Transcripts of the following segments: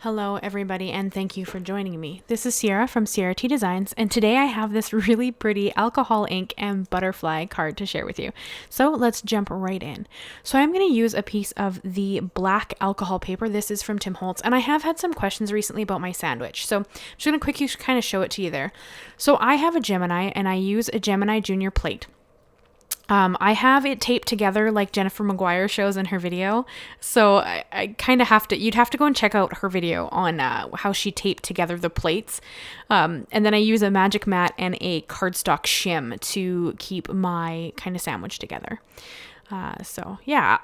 Hello everybody, and thank you for joining me. This is Sierra from Sierra T Designs, and today I have this really pretty alcohol ink and butterfly card to share with you. So let's jump right in. So I'm going to use a piece of the black alcohol paper. This is from Tim Holtz, and I have had some questions recently about my sandwich. So I'm just going to quickly kind of show it to you there. So I have a Gemini, and I use a Gemini Jr plate. I have it taped together like Jennifer Maguire shows in her video. So I kind of have to, you'd have to go and check out her video on how she taped together the plates. And then I use a magic mat and a cardstock shim to keep my kind of sandwich together. So yeah,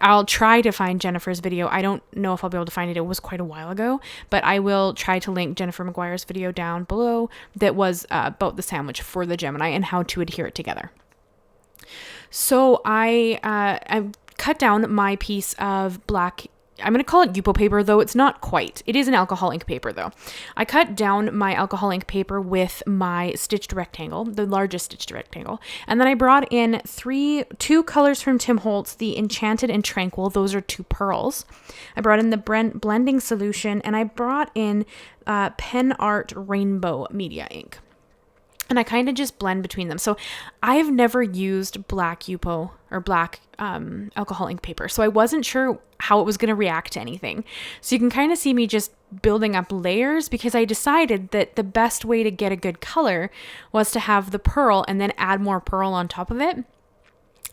I'll try to find Jennifer's video. I don't know if I'll be able to find it. It was quite a while ago, but I will try to link Jennifer Maguire's video down below that was about the sandwich for the Gemini and how to adhere it together. So I cut down my piece of black, I'm going to call it Yupo paper, though it's not quite. It is an alcohol ink paper, though. I cut down my alcohol ink paper with my stitched rectangle, the largest stitched rectangle. And then I brought in two colors from Tim Holtz, the Enchanted and Tranquil. Those are two pearls. I brought in the blending solution, and I brought in Pen Art Rainbow Media ink. And I kind of just blend between them. So I've never used black Yupo or black alcohol ink paper. So I wasn't sure how it was going to react to anything. So you can kind of see me just building up layers because I decided that the best way to get a good color was to have the pearl and then add more pearl on top of it.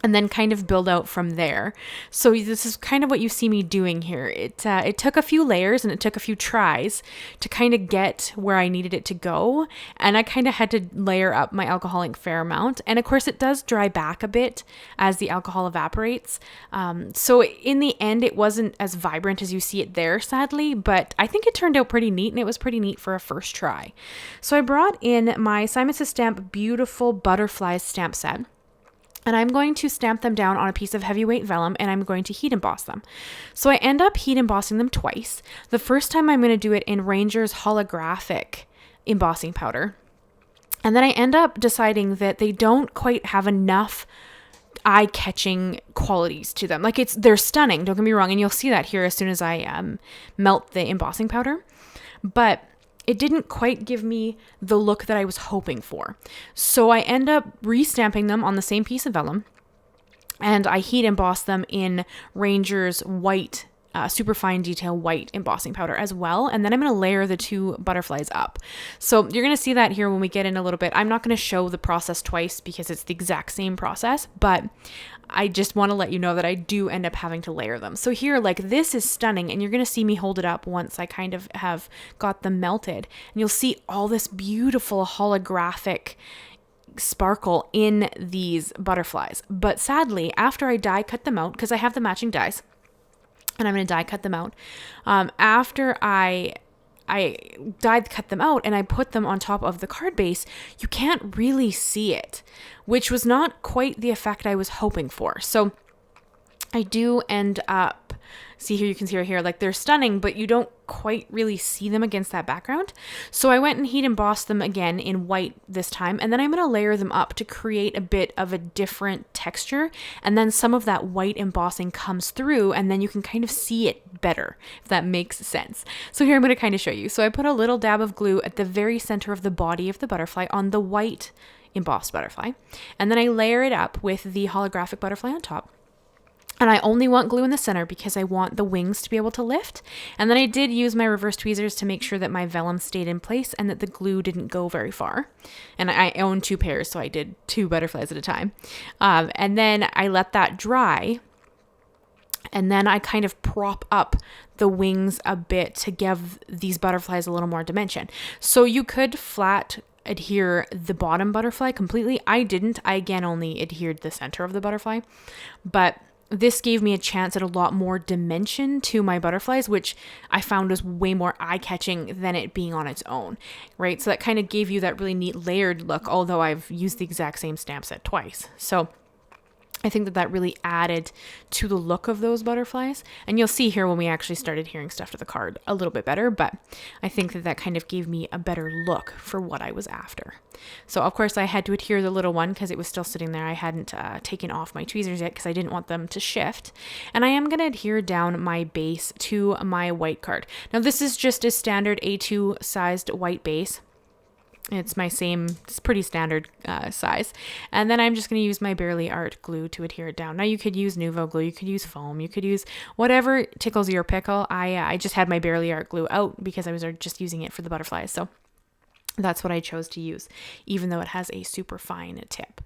And then kind of build out from there. So this is kind of what you see me doing here. It took a few layers and it took a few tries to kind of get where I needed it to go. And I kind of had to layer up my alcohol ink fair amount. And of course it does dry back a bit as the alcohol evaporates. So in the end, it wasn't as vibrant as you see it there, sadly, but I think it turned out pretty neat and it was pretty neat for a first try. So I brought in my Simon Says Stamp Beautiful Butterflies stamp set. And I'm going to stamp them down on a piece of heavyweight vellum and I'm going to heat emboss them. So I end up heat embossing them twice. The first time I'm going to do it in Ranger's Holographic embossing powder. And then I end up deciding that they don't quite have enough eye-catching qualities to them. Like they're stunning, don't get me wrong. And you'll see that here as soon as I melt the embossing powder. But it didn't quite give me the look that I was hoping for. So I end up re-stamping them on the same piece of vellum and I heat emboss them in Ranger's white, Superfine Detail white embossing powder as well. And then I'm going to layer the two butterflies up. So you're going to see that here when we get in a little bit. I'm not going to show the process twice because it's the exact same process, but I just want to let you know that I do end up having to layer them. So here, like this is stunning and you're going to see me hold it up once I kind of have got them melted and you'll see all this beautiful holographic sparkle in these butterflies. But sadly, after I die cut them out, because I have the matching dies and I'm going to die cut them out, after I die cut them out and I put them on top of the card base, you can't really see it, which was not quite the effect I was hoping for. So I do end up, see here, you can see right here, like they're stunning, but you don't quite really see them against that background. So I went and heat embossed them again in white this time, and then I'm going to layer them up to create a bit of a different texture, and then some of that white embossing comes through, and then you can kind of see it better, if that makes sense. So here I'm going to kind of show you. So I put a little dab of glue at the very center of the body of the butterfly on the white embossed butterfly, and then I layer it up with the holographic butterfly on top. And I only want glue in the center because I want the wings to be able to lift. And then I did use my reverse tweezers to make sure that my vellum stayed in place and that the glue didn't go very far. And I own two pairs, so I did two butterflies at a time. And then I let that dry. And then I kind of prop up the wings a bit to give these butterflies a little more dimension. So you could flat adhere the bottom butterfly completely. I didn't. I again only adhered the center of the butterfly. But this gave me a chance at a lot more dimension to my butterflies, which I found was way more eye-catching than it being on its own, right? So that kind of gave you that really neat layered look, although I've used the exact same stamp set twice. So I think that really added to the look of those butterflies. And you'll see here when we actually started adhering stuff to the card a little bit better, but I think that kind of gave me a better look for what I was after. So of course I had to adhere the little one because it was still sitting there. I hadn't taken off my tweezers yet because I didn't want them to shift. And I am going to adhere down my base to my white card. Now this is just a standard A2 sized white base. It's pretty standard size. And then I'm just going to use my Barely Art glue to adhere it down. Now you could use Nuvo glue, you could use foam, you could use whatever tickles your pickle. I just had my Barely Art glue out because I was just using it for the butterflies. So that's what I chose to use, even though it has a super fine tip.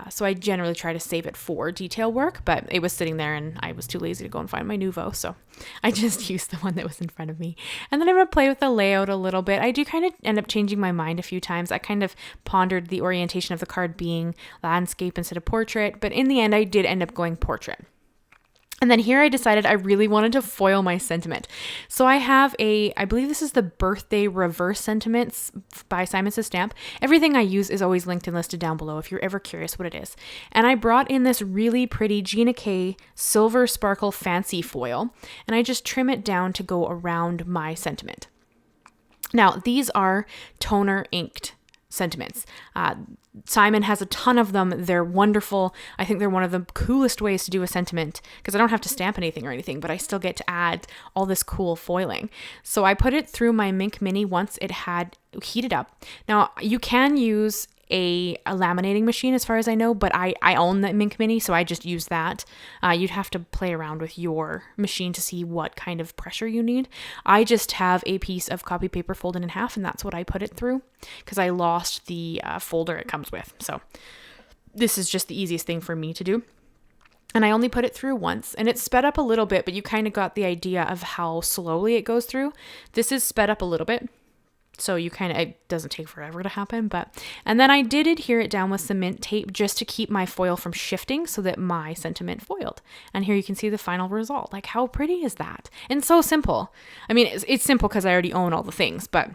So I generally try to save it for detail work, but it was sitting there and I was too lazy to go and find my Nuvo. So I just used the one that was in front of me. And then I'm going to play with the layout a little bit. I do kind of end up changing my mind a few times. I kind of pondered the orientation of the card being landscape instead of portrait, but in the end I did end up going portrait. And then here I decided I really wanted to foil my sentiment. So I have I believe this is the Birthday Reverse Sentiments by Simon Says Stamp. Everything I use is always linked and listed down below if you're ever curious what it is. And I brought in this really pretty Gina K Silver Sparkle Fancy Foil, and I just trim it down to go around my sentiment. Now, these are toner inked sentiments. Simon has a ton of them. They're wonderful. I think they're one of the coolest ways to do a sentiment because I don't have to stamp anything or anything, but I still get to add all this cool foiling. So I put it through my Mink Mini once it had heated up. Now you can use a laminating machine as far as I know, but I own the Mink Mini, so I just use that. You'd have to play around with your machine to see what kind of pressure you need. I just have a piece of copy paper folded in half, and that's what I put it through because I lost the folder it comes with. So this is just the easiest thing for me to do. And I only put it through once, and it's sped up a little bit, but you kind of got the idea of how slowly it goes through. This is sped up a little bit. So it doesn't take forever to happen, and then I did adhere it down with cement tape just to keep my foil from shifting so that my sentiment foiled. And here you can see the final result. Like, how pretty is that? And so simple. I mean, it's simple because I already own all the things, but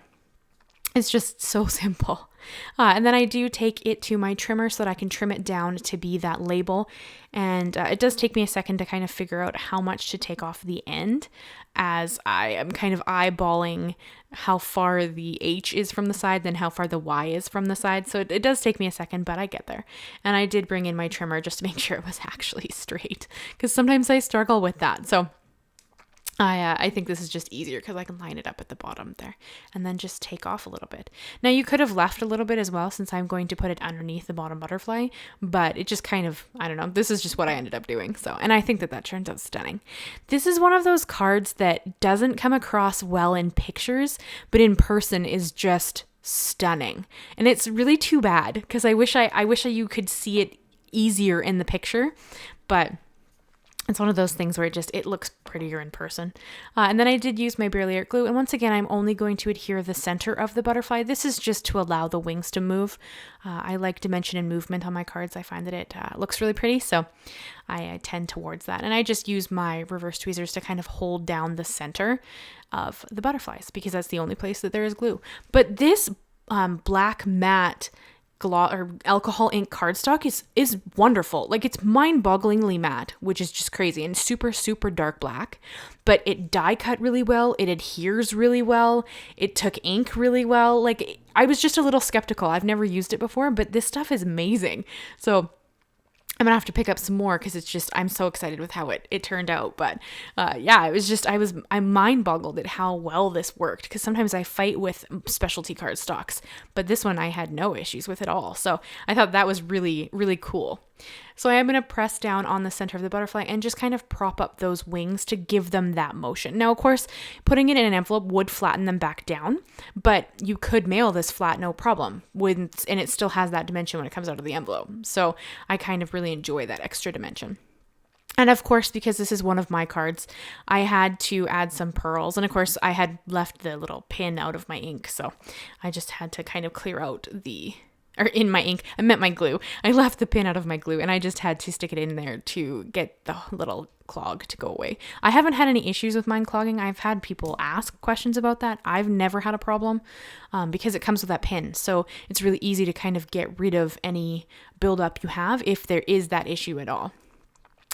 it's just so simple. And then I do take it to my trimmer so that I can trim it down to be that label. And it does take me a second to kind of figure out how much to take off the end, as I am kind of eyeballing how far the H is from the side, then how far the Y is from the side. So it does take me a second, but I get there. And I did bring in my trimmer just to make sure it was actually straight, because sometimes I struggle with that. So I think this is just easier because I can line it up at the bottom there and then just take off a little bit. Now you could have left a little bit as well, since I'm going to put it underneath the bottom butterfly, but it just kind of, I don't know, this is just what I ended up doing. So, and I think that turns out stunning. This is one of those cards that doesn't come across well in pictures, but in person is just stunning. And it's really too bad because I wish you could see it easier in the picture, but it's one of those things where it looks prettier in person. And then I did use my Barely Art glue. And once again, I'm only going to adhere the center of the butterfly. This is just to allow the wings to move. I like dimension and movement on my cards. I find that it looks really pretty. So I tend towards that. And I just use my reverse tweezers to kind of hold down the center of the butterflies because that's the only place that there is glue. But this black matte gloss or alcohol ink cardstock is wonderful. Like, it's mind-bogglingly matte, which is just crazy, and super dark black, but it die cut really well, it adheres really well, it took ink really well. Like, I was just a little skeptical. I've never used it before, but this stuff is amazing. So I'm gonna have to pick up some more because I'm so excited with how it turned out. But yeah, I'm mind boggled at how well this worked, because sometimes I fight with specialty cardstocks, but this one I had no issues with at all. So I thought that was really, really cool. So I am going to press down on the center of the butterfly and just kind of prop up those wings to give them that motion. Now, of course, putting it in an envelope would flatten them back down, but you could mail this flat, no problem, and it still has that dimension when it comes out of the envelope. So I kind of really enjoy that extra dimension. And of course, because this is one of my cards, I had to add some pearls. And of course, I had left the little pin out of my ink, so I just had to kind of clear out in my ink, I meant my glue. I left the pin out of my glue and I just had to stick it in there to get the little clog to go away. I haven't had any issues with mine clogging. I've had people ask questions about that. I've never had a problem because it comes with that pin. So it's really easy to kind of get rid of any buildup you have if there is that issue at all.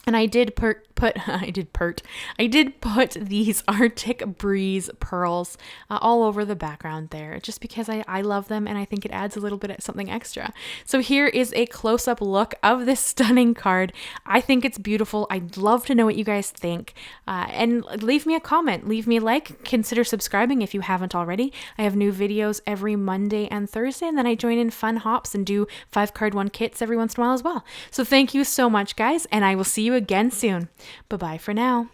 And I did I did put these Arctic Breeze pearls all over the background there, just because I love them and I think it adds a little bit of something extra. So here is a close-up look of this stunning card. I think it's beautiful. I'd love to know what you guys think. And leave me a comment, leave me a like, consider subscribing if you haven't already. I have new videos every Monday and Thursday, and then I join in fun hops and do 5-card 1 kits every once in a while as well. So thank you so much, guys, and I will see you again soon. Bye-bye for now.